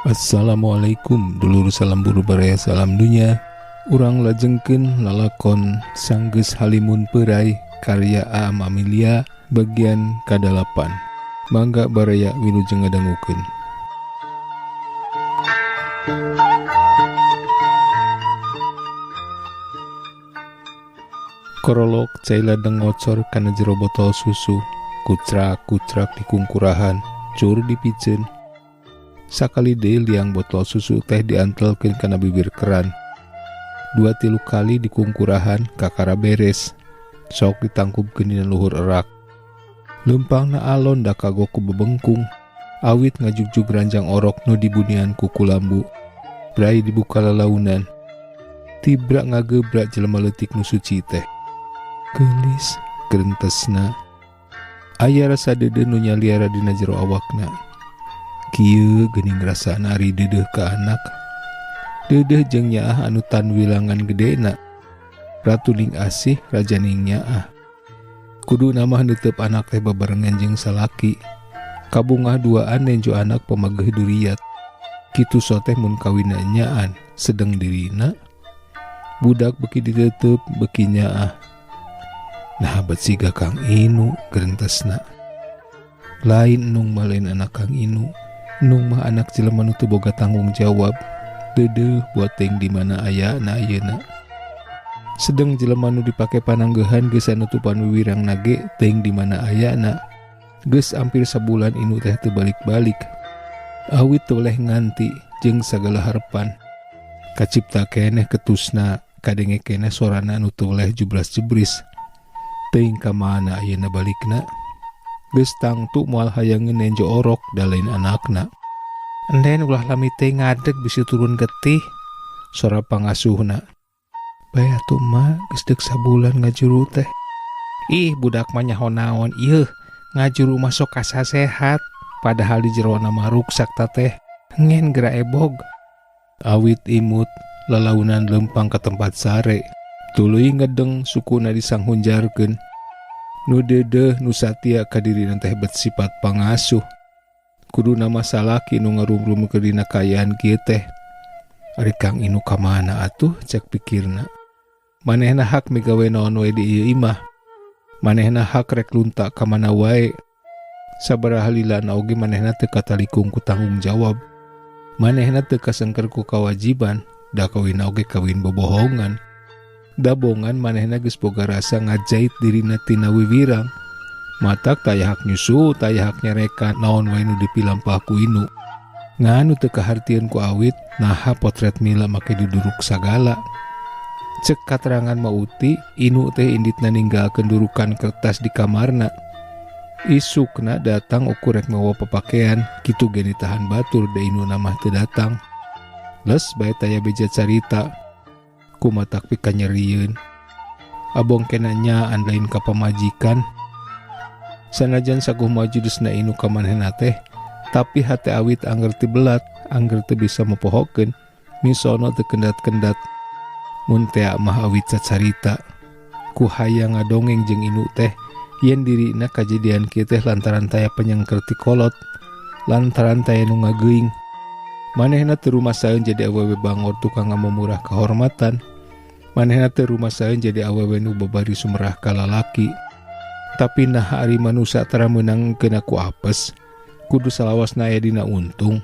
Assalamualaikum dulur salam buru baraya salam dunya. Urang lajengkeun lalakon Sanggeus Halimun Peurai karya Aam Amelia bagian ka-8. Mangga baraya wilujeng ngadangukeun. Korolok cai ladeng ngocor kana jero botol susu, kucrak-kucrak di kungkurahan, cur dipiceun. Sakali deui liang botol susu teh diantelkeun kana bibir keran. 2-3 kali dikungkurahan kakara beres. Sok ditangkubkeun dina luhur erak. Leumpangna alon da kagok ku bebengkung. Awit ngajugjug ranjang orok nu dibunian ku kulambu. Brai dibuka lalaunan. Tibra ngagebrak jelema leutik nu suci teh. Geulis gerentesna. Aya rasa deudeu nu nyaliara dina jero awakna. Kieu geuning rasana ari deudeuh ka anak. Deudeuh jeung nyaah anu tan wilangan gedena. Ratu ning asih raja ning nyaah. Kudu namah neuteup anak teh babarengan jeung salaki. Kabungah duaan nenjo anak pamageuh duriat. Kitu soteh mun kawinna nyaan sedeng dirina. Budak beki diteuteub beki nyaah. Nah bet siga Kang Inu gerentesna. Lain nung malain anak Kang Inu. Nung mah anak jelema nu teu boga tanggung jawab. Deudeuh buat teuing di mana ayana ayeuna. Sedeng jelema nu dipake pananggehan geus sanutupan wiwirang nage teuing di mana ayana. Geus ampir sabulan Inu teh teu balik-balik. Awit teu leh nganti jeung sagala harepan. Kacipta keneh ketusna, kadenge keneh sorana anu teu leh jubras-jubris. Teuing ka mana ayeuna balikna? Geus tangtu moal hayangeun nenjo orok da lain anakna. Enden ulah lami teh ngadeg bisi turun getih. Sora pangasuhna. Bae atuh mah geus deuk sabulan ngajuru teh. Ih budak mah nyaho naon ieu ngajuru masuk asa sehat. Padahal di jerona mah ruksak ta teh. Ngen geura ebog. Awit imut lalaunan lempang ka tempat sare. Tuluy ngedeng sukuna disanghunjarkeun. Nu deudeuh nu satia ka dirina teh bet sifat pangasuh. Kudu nama salaki nu ngarumrumkeun dina kayaan kieu teh. Ari Kang Inu ka mana atuh cek pikirna. Manehna hak migawe naon wae di ieu imah. Manehna hak rek lunta ka mana wae. Sabaraha lilana oge manehna teu katalikung ku tanggung jawab. Manehna teu kasengker ku kawajiban, da kawinna oge kawin bobohongan. Dabongan manehna geus boga rasa ngajait dirina tina wiwirang. Matak taya hak nyusu, taya hak nyareka naon wae nu dipilampah ku Inu. Nganu teu kahartieun ku awit, naha potret mila make duduruk sagala. Cek katerangan Mauti, Inu teh inditna ninggalkeun durukan kertas di kamarna. Isukna datang ukur rek mawa papakean, kitu ge ditahan batur da Inu namah teu datang. Les bae taya beja carita. Kumatak pika nyerieun. Abong kena nyaan lain ka pamajikan. Sanajan saguh maju desna Inu ka manehna teh, tapi hate awit angger teu belat, angger teu bisa mepohokeun, misono teu kendat-kendat. Mun tea mah awit cacarita. Ku hayang ngadongeng jeung Inu teh, yen dirina kajadian kieu teh lantaran taya penyengker ti kolot, lantaran taya nu ngageuing. Manehna teu rumasaeun jadi awewe bangor tukang ngamumurah kahormatan. Manehna teu rumasaeun jadi awewe nu babari sumerah ka lalaki. Tapi nah ari manusia tara meunangkeun aku apes, kudu salawasna aya dina untung.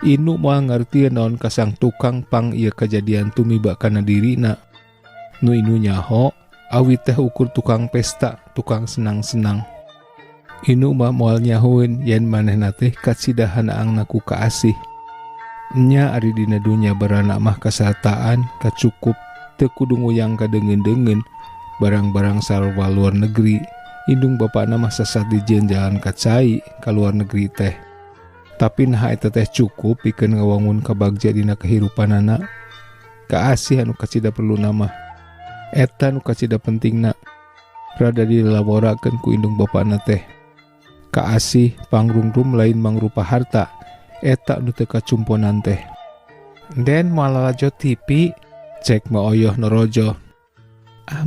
Inu moal ngartieun naon kasang tukang pang ieu kajadian tumiba kana dirina. Nu Inu nyaho, awit teh ukur tukang pesta, tukang senang-senang. Inu mah moal nyahoeun yen manehna teh kasidahan angna ku kaasih. Nya ari dina dunya barana mah kasataan, kacukup, teu kudu nguyang kadeungeun-deungeun barang-barang sarwa luar negeri. Indung bapana mah sasat dijieun jalan ka cai ka luar negeri teh. Tapi nah eta teh cukup pikeun ngawangun kabagja dina kahirupanana. Kaasih anu kacida perlu nama. Eta nu kacida pentingna. Rada dilalaborakeun ku indung bapana teh. Kaasih pangrungrum lain mangrupa harta. Eta nu teu kacumponan teh. Den moal lalajo TV, cek Ma Oyoh norojo.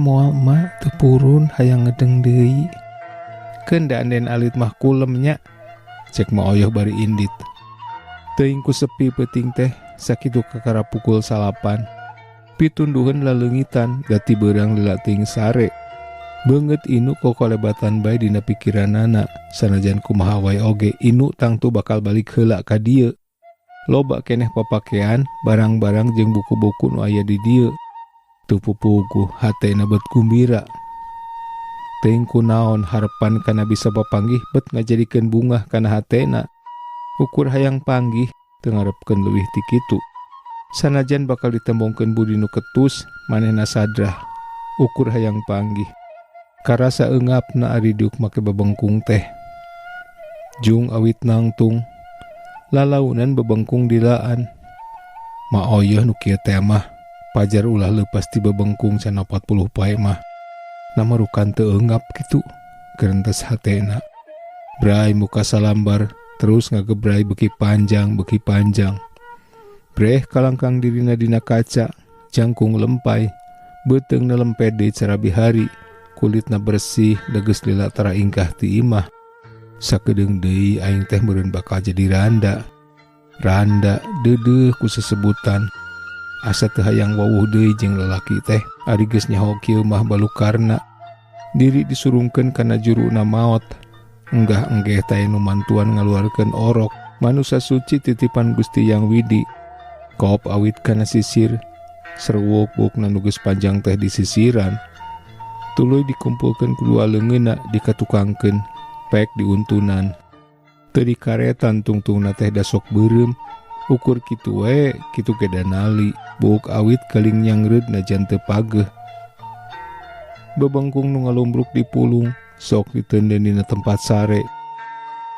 Moal mah teu purun hayang ngedeng deui. Keun da anden alit mah kulem nya, cek Ma Oyoh bari indit. Teuing ku sepi peuting teh sakitu kakara pukul 8. Pitunduhan laleungitan gati beurang lila teuing sare. Beungeut Inu kokolebatan bae dina pikiranana, sanajan kumaha wae oge Inu tangtu bakal balik heula ka dieu. Loba keneh papakean, barang-barang jeung buku-buku nu aya di dieu. Teu pupuguh hatena bet gumbira. Teuing kunaon harepan kana bisa papanggih bet ngajadikeun bungah kana hatena. Ukur hayang panggih teu ngarepkeun leuwih ti kitu. Sanajan bakal ditembongkeun budi nu ketus, manehna sadrah. Ukur hayang panggih. Karasa eungapna ari diuk make babengkung teh. Jung awit nangtung. Lalaunan babengkung dilaan. Maoyeuh nu kieu teh mah. Pajar ulah leupas ti babengkung can 40 pae mah. Namarukan teu eungap kitu. Gerentes hatena. Brai muka salambar. Terus ngagebrai beki panjang. Breh kalangkang dirina dina kaca, jangkung lempai, beteung na lempede cara bihari, kulitna bersih, dageus lila tara ingkah ti imah. Sakedeung deui aing teh meureun bakal jadi randa. Randa deudeuh ku sesebutan. Asa teu hayang wawuh deui jeung lalaki teh, ari geus nyaho kieu mah balukarna. Diri disurungkeun kana juruna maot. Enggah enggeh tae nu mantuan ngaluarkeun orok, manusia suci titipan Gusti Yang Widi. Kop awit kana sisir, serwuk-wuk na nu geus panjang teh di sisiran. Tuluy dikumpulkeun kedua leungeunna dikatukangkeun, pek diuntunan. Teu dikaretan tungtungna teh da sok beureum, ukur kitu we, kitu ge danali, buuk awit keling nyangreud najan teu pageuh. Babengkung nu ngalumbruk di pulung, sok diteunden dina tempat sare.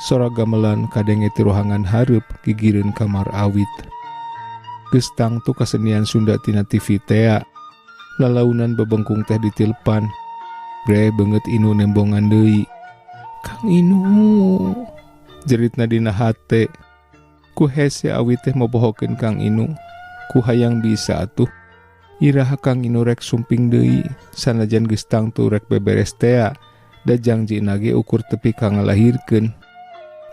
Sora gamelan kadenge ti rohangan hareup gigireun kamar awit. Geus tangtu kasenian Sunda tina TV tea. Lalaunan babengkung teh ditilpan. Bre beungeut Inu nembongan deui. "Kang Inu," jeritna dina hate. Ku hese awit teh mobohokeun Kang Inu. Ku hayang bisa atuh. Iraha Kang Inu rek sumping deui, sanajan geus tangtu rek beberes tea. Da jangjina ge ukur tepi ka ngalahirkeun.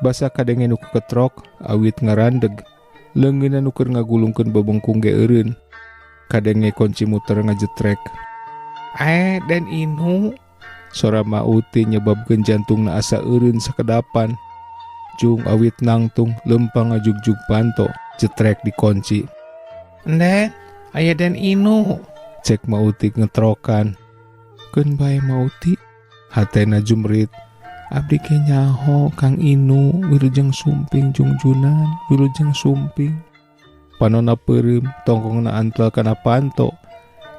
Basa kadenge nu ketrok awit ngarandeg. Leungeunna nu keur ngagulungkeun babengkung ge eureun. Kadenge kunci muter ngajetrek. Den Inu," sora Mauti nyebabkeun jantungna asa eureun sakedapan. Jung awit nangtung lempang ngajugjug panto, jetrek dikunci. "Den, aya Den Inu," cek Mauti ngetrokan. "Keun bae Mauti," hatena jumrit. "Abdi ge nyaho Kang Inu, wilujeng sumping jungjunan, wilujeng sumping." Panonna peureum tongkongna antel kana panto.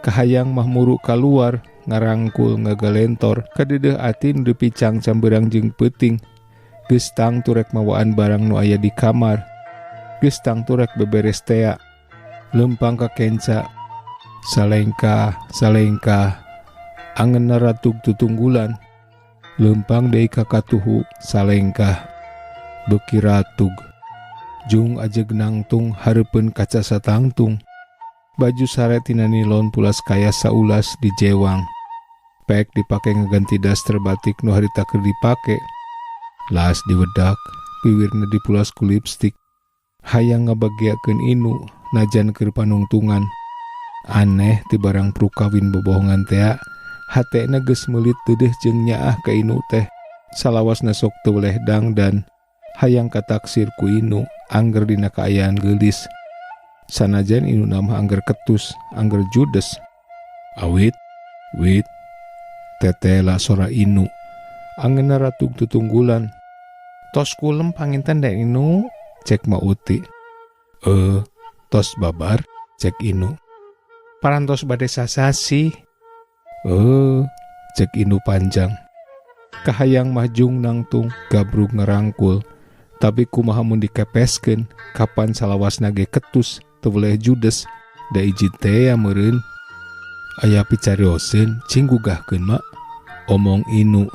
Kahayang mah muru kaluar, ngarangkul ngagalentor, kadeudeuh ati nu dipicang cambeurang jeung peuting. Geus tangtu rek mawaan barang nu aya di kamar. Geus tangtu rek beberes tea. Lempang ka kenca. Salengkah, angeunna ratug tutunggulan. Lempang deui ka katuhu, salengkah. Beuki ratug. Jung ajeg nangtung hareupeun kaca satangtung. Baju sare tina nilon pulas kaya saulas di jewang. Pek dipake ngaganti daster batik nu harita keur dipake. Las diwedak, piwirna dipulas ku lipstik. Hayang ngabagiakeun Inu, najan keur panungtungan. Aneh ti barang prukawin bobohongan tea. Hatena geus meulit teudeuh jeung nyaah ka Inu teh. Salawasna sok teu weleh dangdan. Hayang kataksir ku Inu, angger dina kaayaan geulis. Sanajan Inu mah angger ketus, angger judes. "Awit, wit," tetela sora Inu. Angeunna ratug tutunggulan. "Tos kulem panginten da Inu," cek Mauti. Tos babar," cek Inu. "Parantos bade sasasi." Cek Inu panjang. Kahayang mah Jung nangtung gabrug ngerangkul. Tapi kumaha mun dikepeskeun, kapan salawasna ge ketus, teu weleh judes, da iji teh meureun. "Aya picarioseun, cing gugahkeun mak," omong Inu.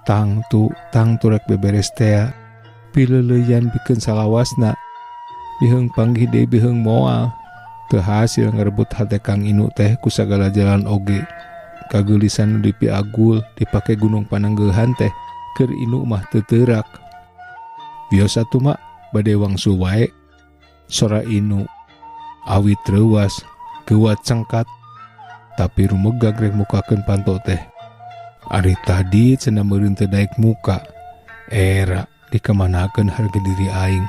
Tangtu rek beberes tea. Pileuleuyan pikeun salawasna. Biheung panggih deui biheung moal. Teu hasil ngarebut hate Kang Inu teh ku sagala jalan oge. Kageulisan nu dipiagul dipake gunung pananggeuhan teh keur Inu mah teu teurak. "Bios atuh mak, bade wangsul wae," Sora Inu awit rewas gewat cengkat tapi rumegag rek mukakeun panto teh. Ari tadi cenah meureun teu daek muka era dikemanakeun harga diri aing.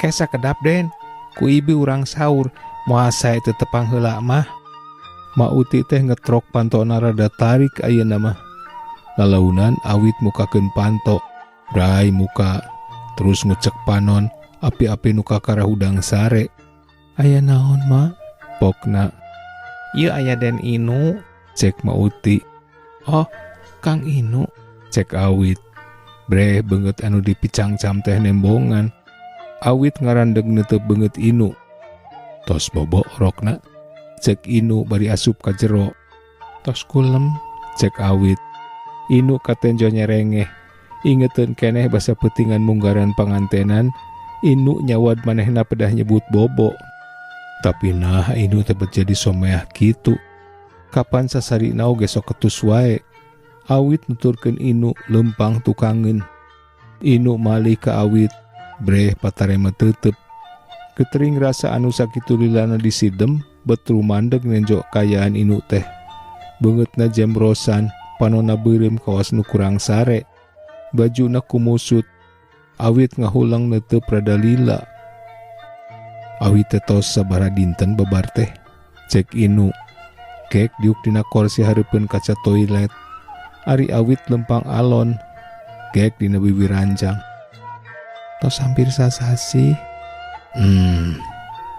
Kesa kedap den ku ibu urang saur moal sae teu tepang heula mah. Ma Uti teh ngetrok pantona rada tarik ayeuna mah. Lalaunan awit mukakeun panto brai muka terus ngucek panon api-api nu kakara hudang sare. Aya naon ma? Pokna. Ieu aya den Inu, cek Ma Uti. Oh, Kang Inu, cek awit. Breh beungeut anu dipicangcam teh nembongan. Awit ngarandeg neuteup beungeut Inu. Tos bobo rokna, cek Inu bari asup ka jero. Tos kulem, cek awit. Inu katenjo nyerengeh. Ingeteun keneh basa peutingan munggaran pangantenan. Inu nyawad manehna pedah nyebut bobo. Tapi nah Inu tebet jadi someah kitu. Kapan sasarina oge sok ketus wae. Awit nuturkeun Inu lempang tukangeun. Inu malih ka awit, breh patarema teuteup. Ketering rasa anu sakitu lilana disidem, betru mandeg nenjok kayaan Inu teh. Beungeutna jembrosan, panonna beureum kawas nu kurang sare. Bajuna kumusut, awit ngahulang neuteub rada lila. Awit tos sabaraha dinten babar teh, cek Inu. Kek diuk dina kursi hareupeun kaca toilet. Ari awit lempang alon, kek dina bibir ranjang. Tos hampir sasasi.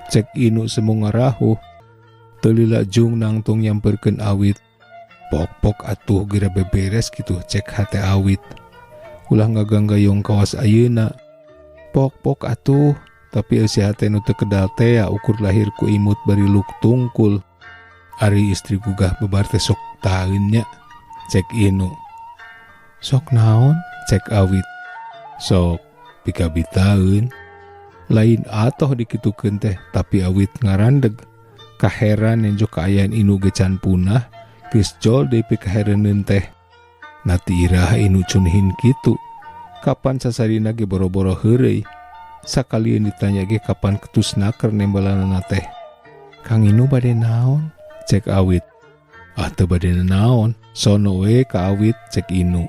Cek Inu semu ngarahuh. Teu lila jung nangtung nyamperkeun awit. Pok-pok atuh geura beberes kitu cek hate awit. Ulah ngaganggayong kawas ayeuna. Pok-pok atuh. Tapi eusi hate nu teu kedal teh ukur lahir ku imut bari luk tungkul. Ari istri gugah bebar teh sok taeun nya, cek Inu. Sok naon? Cek awit. Sok pikabi taeun. Lain atoh dikitukeun teh, tapi awit ngarandeg. Kaheran nenjok kaayaan Inu ge can punah, geus jol deui kahereunneun teh. Nati iraha Inu cunhin kitu. Kapan sasarina ge boro-boro heureuy. Sakalian ditanya ge kapan ketusna keur nembalanana teh. Kang Inu bade naon? Cek awit. Ah teu bade naon, sono we ka awit, cek Inu.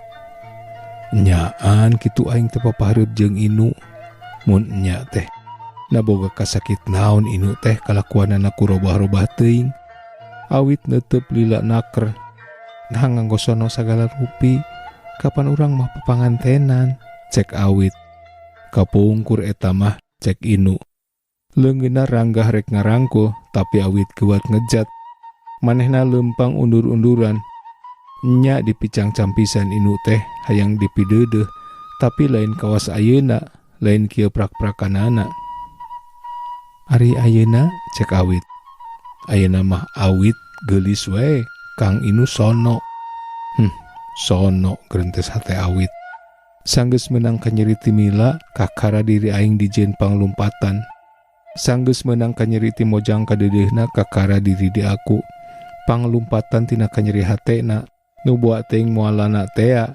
Nyaan kitu aing teu papahareup jeung Inu. Mun nya teh naboga kasakit naon Inu teh kalakuanana ku robah-robah teuing. Awit neuteub lila naker. Nah nganggo sono sagala rupi. Kapan urang mah papangantenan, cek awit. Kapungkur eta mah, cek Inu. Leungeunna ranggah rek ngarangkul, tapi awit kuat ngejat. Manehna lempang undur-unduran. Nya dipicang campisan Inu teh hayang dipideudeuh, tapi lain kawas ayeuna, lain kieu prak-prakanana. Ari ayeuna, cek awit. Ayeuna mah awit geulis we, Kang Inu sono. Sono geurentes hate awit. Sanggeus menang kanyeriti mila, kakara diri aing dijeun panglumpatan. Sanggeus menang kanyeriti mojang kadedeuna, kakara diri di aku. Panglumpatan tina kanyeri hatena, nu boa teuing moalana tea.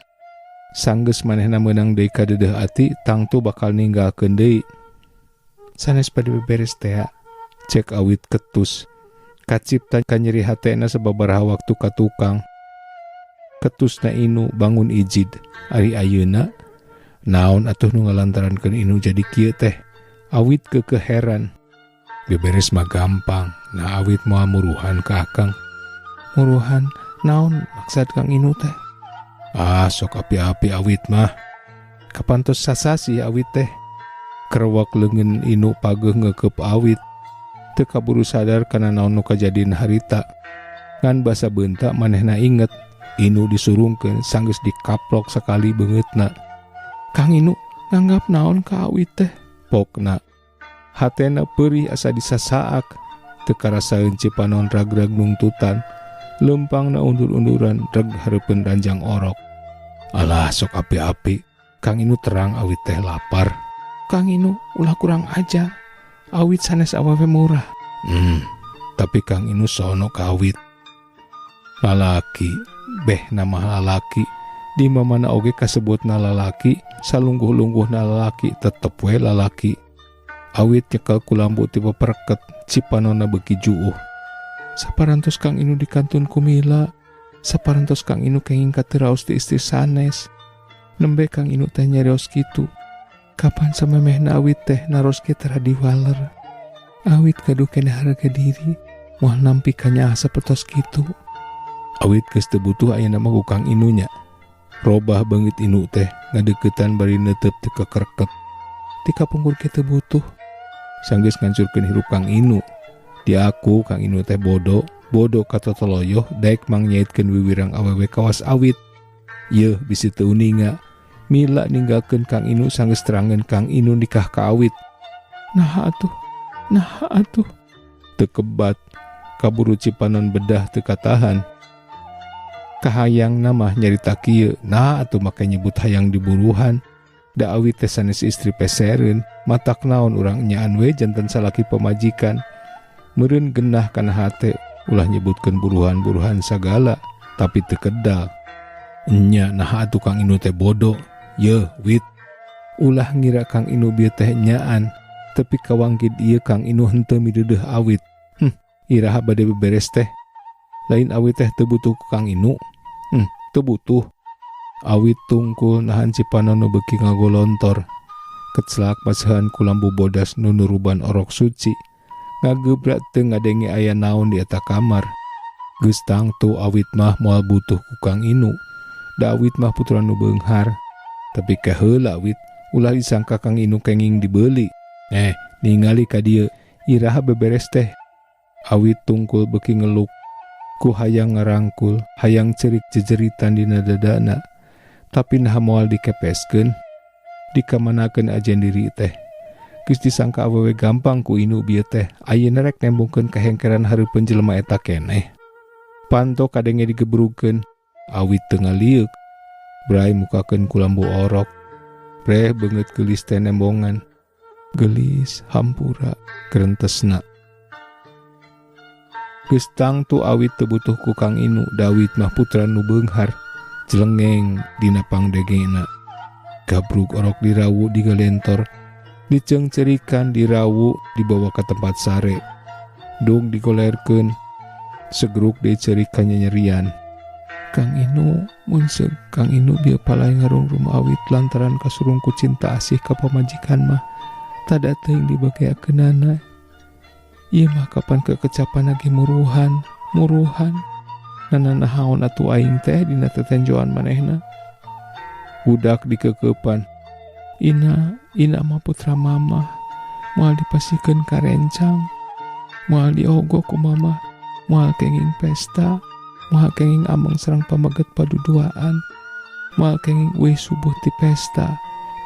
Sanggeus manehna menang deui kadedeh ati, tangtu bakal ninggalkeun deui. Sanes bade beberes tea, cek awit ketus. Kacipta kanyeri hatena sababaraha waktu ka tukang. Ketusna Inu bangun ijid. Ari ayeuna naon atuh nu ngalantarankeun Inu jadi kieu teh? Awit kekeheran. Beberes mah gampang. Nah awit moal muruhan ka akang. Muruhan naon maksad Kang Inu teh? Ah sok api-api awit mah. Kapan tos sasasi awit teh? Kerwak leungeun Inu pageuh ngeukeub awit. Teu kaburu sadar kana naon nu kajadieun harita. Ngan basa beunta manehna inget. Inu disurungkeun sanggeus dikaplok sakali beungeutna. Kang Inu nganggap naon ka awit teh? Pokna. Hatena peurih asa disasaak. Teu karasaeun cipanon ragrag nungtutan. Lempangna undur-unduran reg hareupeun ranjang orok. Alah sok api-api. Kang Inu terang awit teh lapar. Kang Inu ulah kurang ajar. Awit sanes awewe murah. Tapi Kang Inu sono ka awit. Lalaki, beh nama lalaki. Di mana oge kasebutna lalaki, salungguh-lungguhna lalaki tetep we lalaki. Awit nyekel kulambu tipe pereket cipanona beki juuh. Saparantos Kang Inu dikantun kumila, saparantos Kang Inu kenging katiraos di istri sanes. Nembe Kang Inu teh nyarios kitu. Kapan samemehna awit teh naros kita diwaler. Awit gaduh kena harga diri, moal nampi kanya sapertos kitu. Awit geus teu butuh aya nama ku Kang Inunya. Robah bangit Inu teh ngadeukeutan bari neuteup teu kekerket. Ti kapungkur kitu butuh. Sanggeus ngancurkeun hirup Kang Inu. Di aku Kang Inu teh bodoh katotoloyoh daek mangnyaitkeun wiwirang awewe kawas awit. Yeuh bisi teu uninga. Mila ninggalkeun Kang Inu sanggeus terangeun Kang Inu nikah ka awit. Nah atuh. Teu kebat kaburu cipanon bedah teu katahan. Kahayang namah nyarita kieu, nah atuh make nyebut hayang diburuhan. Da awit teh sanes istri pesereun, matak naon urang nyaan we janten salaki pemajikan. Meureun genah kana hate, ulah nyebutkeun buruhan-buruhan sagala, tapi teu kedal. Nya nah atuh Kang Inu teh bodoh. Yeuh wit. Ulah ngira Kang Inu bieu teh nyaan, tapi kawangkid ieu Kang Inu henteu mideudeuh awit. Iraha bade beberes teh. Lain awit teh teu butuh ku Kang Inu. Teu butuh. Awit tungkul nahan cipanana beuki ngagolontor. Keclak pasehan kulambu bodas nu nuruban orok suci. Ngagebrak teu ngadenge aya naon di eta kamar. Geus tangtu awit mah moal butuh ku Kang Inu. Da awit mah putra nu beunghar. Tapi kaheula awit ulah disangka Kang Inu kenging dibeuli. Ningali ka dieu iraha beberes teh. Awit tungkul beuki ngeluk. Ku hayang ngarangkul, hayang cerik jejeritan dina dadana. Tapi nah moal dikepeskeun, dikamanakeun ajen diri teh. Geus disangka awewe gampang ku Inu bieu teh, ayeuna rek nembungkeun kahengkeran hareupeun jelema eta keneh. Panto kadenge digebrukeun, awit teu ngaliuk. Bray mukakeun kulambu orok. Breh beungeut geulis teh nembongan. Gelis hampura kerentesna. Geus tangtu awit teu butuh ku Kang Inu, da awit mah putra nu beunghar. Jelengeng dina pangdegena. Gabruk orok dirawu digalentor. Dicengcerikan dirawu dibawa ke tempat sare. Dong digolerkeun. Segeruk dicerikan nyerian. Kang Inu, mun seug Kang Inu bieu palai ngarungrum awit lantaran kasurung ku cinta asih ka pamajikan mah. Tada teuing dibageakeunana. Ieu mah kapan kekecapan lagi muruhan. Nananahaon atuh aing teh dina tetenjoan manehna. Budak dikeukepan. Ina mah putra mama. Moal dipasikeun ka rencang. Moal diogo ku mama. Moal kenging pesta. Moal kenging ameng sareng pamaget paduduaan. Moal kenging uih subuh ti pesta.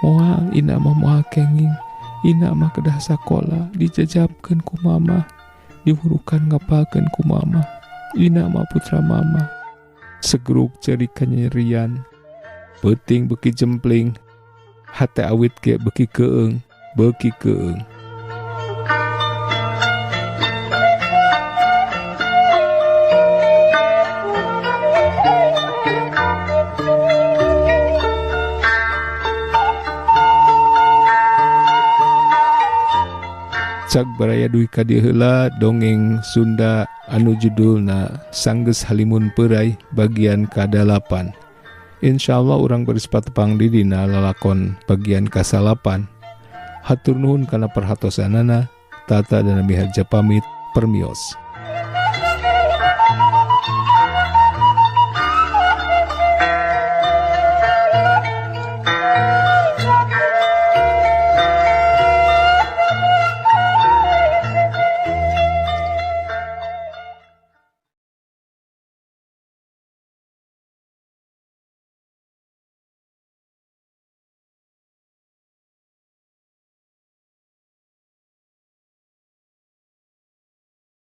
Moal ina mah kenging. Ina mah kedah sakola dijajabkeun ku mama. Diwurukan ngapalkeun ku mama. Ina mah putra mama. Segeruk cerikan nyerian. Peuting beuki jempling. Hate awit ge beuki keung. Cak baraya duwi ka dieu heula dongeng Sunda anu judulna Sanggeus Halimun Peurai bagian ka-8. Insyaallah urang beureus patepang di dina lalakon bagian ka-8. Hatur nuhun kana perhatosanana. Tata dan Miharja pamit permios.